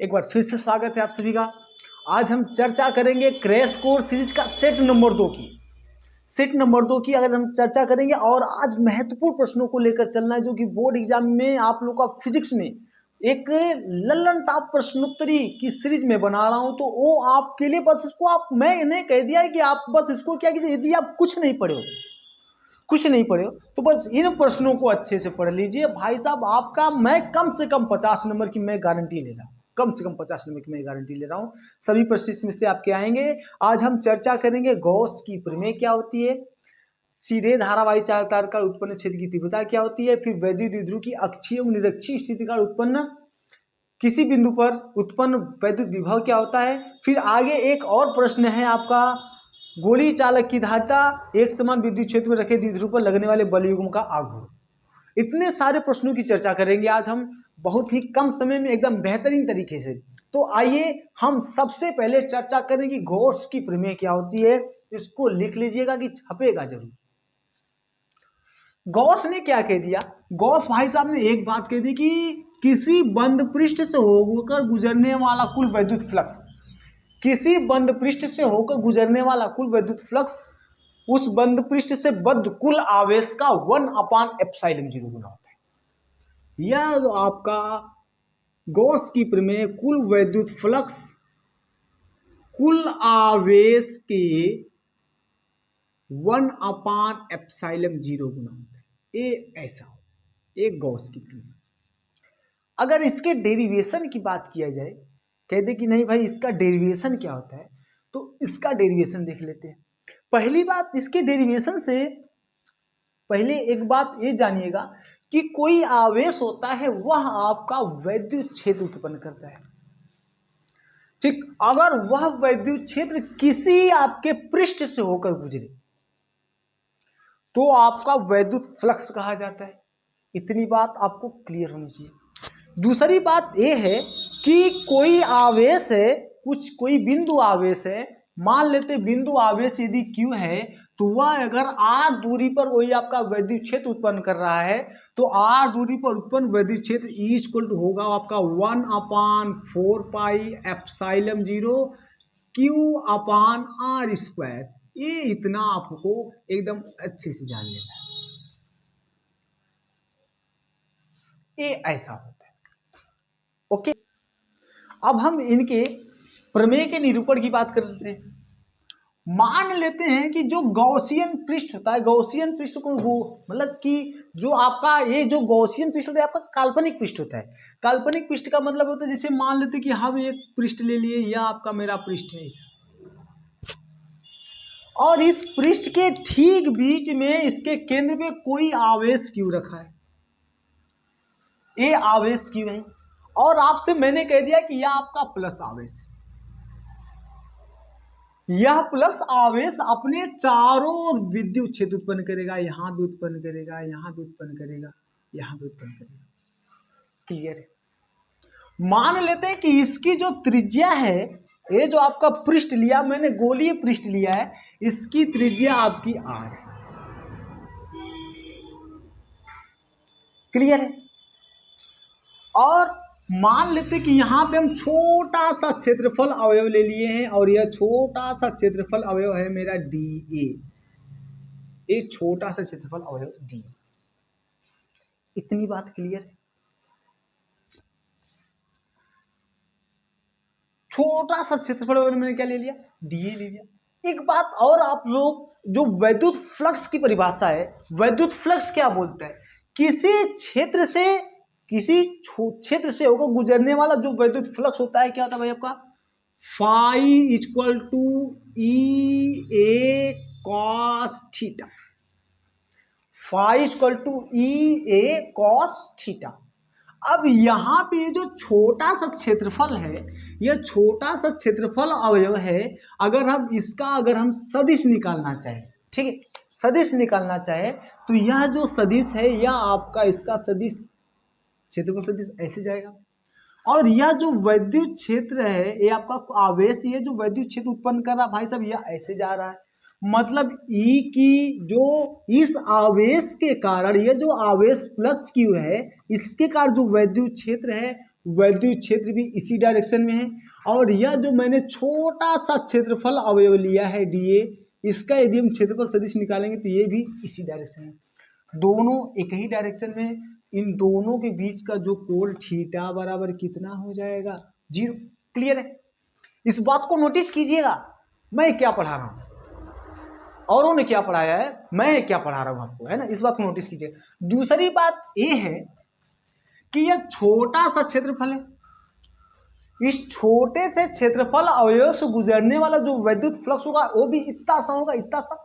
एक बार फिर से स्वागत है आप सभी का। आज हम चर्चा करेंगे क्रैश कोर्स सीरीज का सेट नंबर 2 की। सेट नंबर 2 की अगर हम चर्चा करेंगे और आज महत्वपूर्ण प्रश्नों को लेकर चलना है जो कि बोर्ड एग्जाम में आप लोग का फिजिक्स में एक लल्लन टॉप प्रश्नोत्तरी की सीरीज में बना रहा हूं, तो वो आपके लिए बस इसको आप मैंने कह दिया है कि आप बस इसको क्या कीजिए, यदि आप कुछ नहीं पढ़े हो तो बस इन प्रश्नों को अच्छे से पढ़ लीजिए। भाई साहब आपका मैं कम से कम 50 नंबर की मैं गारंटी ले रहा हूँ, कम से कम 50 नंबर की मैं गारंटी ले रहा हूँ। सभी प्रश्न में से आपके आएंगे। आज हम चर्चा करेंगे गॉस की प्रमेय क्या होती है, सीधे धारावाही चालकता का उत्पन्न क्षेत्र की तीव्रता क्या होती है, फिर वैद्युत द्विध्रुव की अक्षीय एवं निरक्षीय स्थिति का उत्पन्न किसी बिंदु पर उत्पन्न वैद्युत विभव क्या होता है। फिर आगे एक और प्रश्न है आपका, गोली चालक की धारिता एक समान विद्युत क्षेत्र में रखे द्विध्रुव पर लगने वाले बल युग्म का आघूर्ण। इतने सारे प्रश्नों की चर्चा करेंगे आज हम बहुत ही कम समय में एकदम बेहतरीन तरीके से। तो आइए हम सबसे पहले चर्चा करें कि गॉस की प्रमेय क्या होती है। इसको लिख लीजिएगा कि छपेगा जरूर। गॉस ने क्या कह दिया, गॉस भाई साहब ने एक बात कह दी कि किसी बंद पृष्ठ से होकर गुजरने वाला कुल वैद्युत फ्लक्स, किसी बंद पृष्ठ से होकर गुजरने वाला कुल वैद्युत फ्लक्स उस बंद पृष्ठ से बद्ध कुल आवेश का 1/ε0 गुना होता है। यह जो आपका गॉस की प्रमेय कुल वैद्युत फ्लक्स कुल आवेश के 1/ε0 गुना होता है। ये ऐसा हो, एक गॉस की प्रमेय। अगर इसके डेरिवेशन की बात किया जाए, कह दे कि नहीं भाई इसका डेरिवेशन क्या होता है, तो इसका डेरिवेशन देख लेते हैं। पहली बात, इसके डेरिवेशन से पहले एक बात ये जानिएगा कि कोई आवेश होता है वह आपका वैद्युत क्षेत्र उत्पन्न करता है। ठीक, अगर वह वैद्युत क्षेत्र किसी आपके पृष्ठ से होकर गुजरे तो आपका वैद्युत फ्लक्स कहा जाता है। इतनी बात आपको क्लियर होनी चाहिए। दूसरी बात यह है कि कोई आवेश है, कोई बिंदु आवेश है, मान लेते बिंदु आवेश यदि Q है तो वह अगर r दूरी पर वही आपका वैद्युत क्षेत्र उत्पन्न कर रहा है तो r दूरी पर उत्पन्न वैद्युत क्षेत्र E = होगा आपका 1/4πε0 Q/r²। ये इतना आपको एकदम अच्छे से जान लेना है। ये ऐसा होता है। ओके, अब हम इनके प्रमेय के निरूपण की बात कर लेते हैं। मान लेते हैं कि जो गॉसियन पृष्ठ होता है, गॉसियन पृष्ठ को मतलब कि जो आपका ये जो गॉसियन पृष्ठ होता है आपका काल्पनिक पृष्ठ होता है। काल्पनिक पृष्ठ का मतलब होता है, जैसे मान लेते हैं कि हम एक पृष्ठ ले लिए, यह आपका मेरा पृष्ठ है और इस पृष्ठ के ठीक बीच में इसके केंद्र में कोई आवेश Q रखा है। ये आवेश Q है और आपसे मैंने कह दिया कि यह आपका प्लस आवेश है। यह प्लस आवेश अपने चारों ओर विद्युत क्षेत्र उत्पन्न करेगा, यहां भी उत्पन्न करेगा, यहां भी उत्पन्न करेगा, यहां भी उत्पन्न करेगा। क्लियर है। मान लेते हैं कि इसकी जो त्रिज्या है, ये जो आपका पृष्ठ लिया मैंने, गोलीय पृष्ठ लिया है, इसकी त्रिज्या आपकी r है। क्लियर है। और मान लेते कि यहां पे हम छोटा सा क्षेत्रफल अवयव ले लिए हैं और यह छोटा सा क्षेत्रफल अवयव है मेरा dA। ये छोटा सा क्षेत्रफल अवयव d। इतनी बात क्लियर है। छोटा सा क्षेत्रफल अवयव मैंने क्या ले लिया, dA ले लिया। एक बात और, आप लोग जो वैद्युत फ्लक्स की परिभाषा है, वैद्युत फ्लक्स क्या बोलता है, किसी क्षेत्र से होकर गुजरने वाला जो वैद्युत फ्लक्स होता है, क्या होता है भाई आपका, phi = EA cos theta. Phi = EA cos theta. अब यहाँ पे जो छोटा सा क्षेत्रफल है, यह छोटा सा क्षेत्रफल अवयव है, अगर हम सदिश निकालना चाहें, ठीक है, सदिश निकालना चाहे तो यह जो सदिश है यह आपका इसका सदिश क्षेत्रफल सदिश ऐसे जाएगा और यह जो वैद्युत क्षेत्र है, ये आपका आवेश, ये जो वैद्युत क्षेत्र उत्पन्न कर रहा है भाई साहब, यह ऐसे जा रहा है। मतलब E की जो इस आवेश के कारण, ये जो आवेश प्लस Q है, इसके कारण जो वैद्युत क्षेत्र है वैद्युत क्षेत्र भी इसी डायरेक्शन में है। और यह जो मैंने छोटा सा क्षेत्रफल अवयव लिया है dA, इसका यदि हम क्षेत्रफल सदिश निकालेंगे तो ये भी इसी डायरेक्शन में, दोनों एक ही डायरेक्शन में। इन दोनों के बीच का जो कोण थीटा बराबर कितना हो जाएगा, 0। क्लियर है? इस बात को नोटिस कीजिएगा, मैं क्या पढ़ा रहा हूं, औरों ने क्या पढ़ाया है, मैं क्या पढ़ा रहा हूं आपको, है ना। इस बात को नोटिस कीजिए। दूसरी बात यह है कि यह छोटा सा क्षेत्रफल है, इस छोटे से क्षेत्रफल अवयव से गुजरने वाला जो वैद्युत फ्लक्स होगा वो भी इतना सा होगा, इतना सा।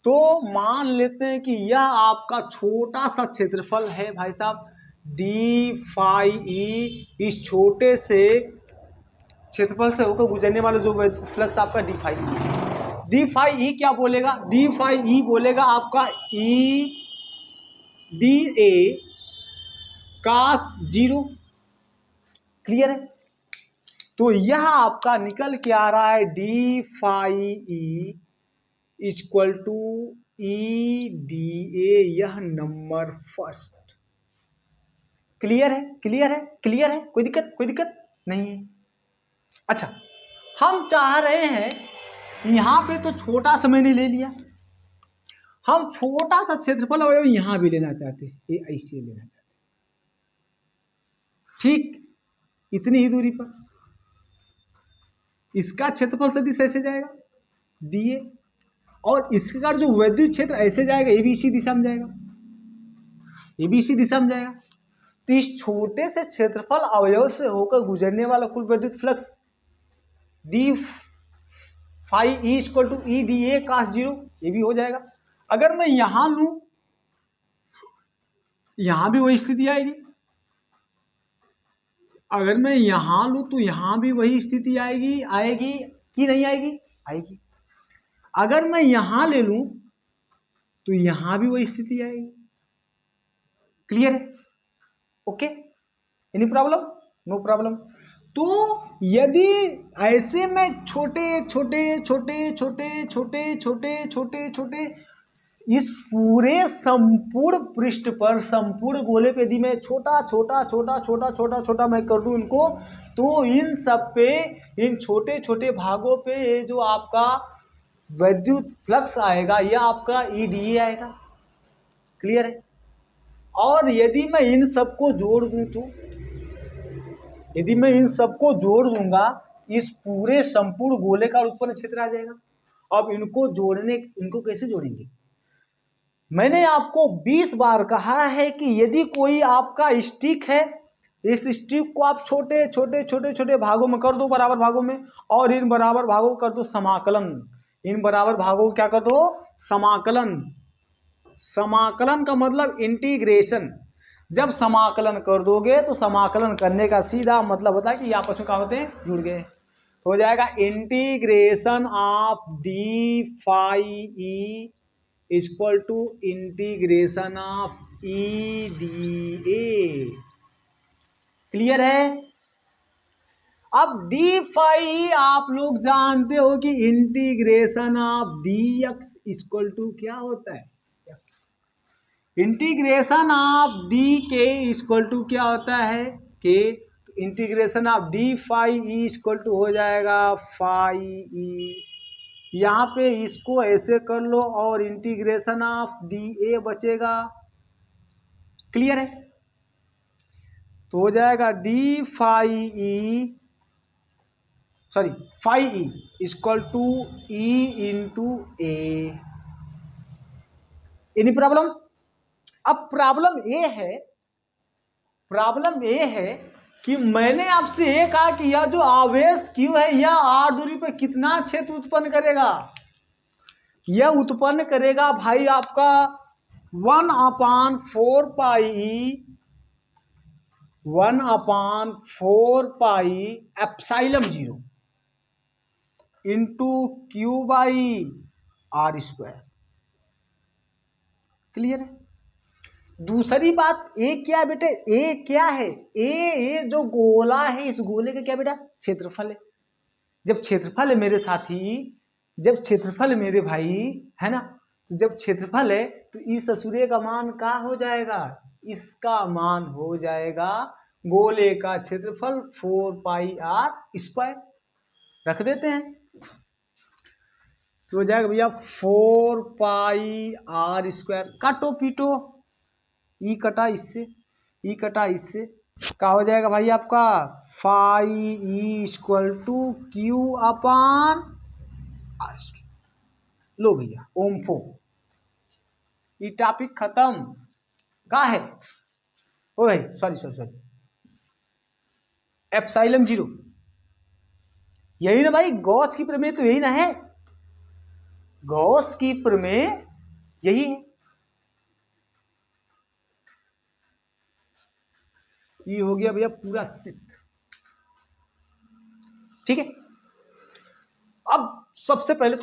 तो मान लेते हैं कि यह आपका छोटा सा क्षेत्रफल है भाई साहब, डी फाई ई। इस छोटे से क्षेत्रफल से होकर गुजरने वाला जो वैद्युत फ्लक्स आपका डी फाई ई क्या बोलेगा, डी फाई ई बोलेगा आपका ई डी ए कास 0। क्लियर है? तो यह आपका निकल के आ रहा है D phi E equal to E D A, यह नंबर फर्स्ट। क्लियर है? क्लियर है? क्लियर है? कोई दिक्कत? कोई दिक्कत नहीं है। अच्छा, हम चाह रहे हैं यहां पे तो छोटा सा मैंने ले लिया, हम छोटा सा क्षेत्रफल अवयव यहां भी लेना चाहते हैं, ये ऐसे लेना चाहते हैं, ठीक इतनी ही दूरी पर। इसका क्षेत्रफल सदिश ऐसे जाएगा dA, और इसका जो वैद्युत क्षेत्र ऐसे जाएगा, ये भी इसी दिशा में जाएगा, ये भी इसी दिशा में जाएगा। तो इस छोटे से क्षेत्रफल अवयव से होकर गुजरने वाला कुल वैद्युत flux D phi E equal to E D A cos 0, ये भी हो जाएगा। अगर मैं यहां लूं, यहां भी वही स्थिति आएगी, अगर मैं यहां लूं तो यहां भी वही स्थिति आएगी, आएगी कि नहीं आएगी? आएगी। अगर मैं यहां ले लूं तो यहां भी वही स्थिति आएगी। क्लियर है? Okay, any problem? No problem. तो यदि ऐसे में छोटे छोटे छोटे छोटे छोटे छोटे छोटे छोटे इस पूरे संपूर्ण पृष्ठ पर, संपूर्ण गोले पे यदि मैं छोटा छोटा छोटा छोटा छोटा छोटा मैं कर दूं इनको, तो इन सब पे, इन छोटे छोटे भागों पे ये जो आपका वैद्युत फ्लक्स आएगा यह आपका ईडीए आएगा। क्लियर है? और यदि मैं इन सबको जोड़ दूं तो, यदि मैं इन सबको जोड़ दूंगा, इस पूरे संपूर्ण गोले का उत्पन्न क्षेत्र आ जाएगा। अब इनको जोड़ने, इनको कैसे जोड़ेंगे? मैंने आपको 20 बार कहा है कि यदि कोई आपका स्टिक है, इस स्टिक को आप छोटे छोटे छोटे छोटे भागों में कर दो, बराबर भागों में, और इन बराबर भागों को कर दो समाकलन। इन बराबर भागों को क्या कर दो? समाकलन। समाकलन का मतलब इंटीग्रेशन। जब समाकलन कर दोगे तो समाकलन करने का सीधा मतलब होता है कि आपस में क्या होते हैं? जुड़ गए। हो जाएगा integration of D phi E equal to integration of E D A. Clear है? अब डी फाई आप लोग जानते हो कि integration of D X equal to क्या होता है? X. Integration of D K equal to क्या होता है? K. Integration of D phi E equal to हो जाएगा फाई ई। यहाँ पे इसको ऐसे कर लो और इंटीग्रेशन ऑफ डी ए बचेगा। क्लियर है? तो हो जाएगा D phi E, sorry phi E equal to E into A. Any problem? अब प्रॉब्लम ये है, प्रॉब्लम ये है कि मैंने आपसे ये कहा कि यह जो आवेश Q है यह r दूरी पर कितना क्षेत्र उत्पन्न करेगा? यह उत्पन्न करेगा भाई आपका 1/4 pi, 1/4 pi epsilon 0 into Q by R square. Clear है? दूसरी बात ए क्या है बेटे? ए क्या है? ए जो गोला है, इस गोले का क्या बेटा? क्षेत्रफल है। जब क्षेत्रफल है मेरे साथी, जब क्षेत्रफल है मेरे भाई, है ना, तो जब क्षेत्रफल है तो इस सूर्य का मान क्या हो जाएगा? इसका मान हो जाएगा गोले का क्षेत्रफल 4πr²। रख देते हैं तो हो जाएगा भैया 4πr²। काटो पीटो, ई कटा इससे, ई कटा इससे, क्या हो जाएगा भाई आपका 5e = Q/r²। लो भैया ओम्फो, ये टॉपिक खत्म। का है ओ भाई, सॉरी एप्सिलॉन 0, यही ना भाई गॉस की प्रमेय, तो यही ना है, गॉस की प्रमेय यही है। ये हो गया भैया पूरा सिद्ध। ठीक है, अब सबसे पहले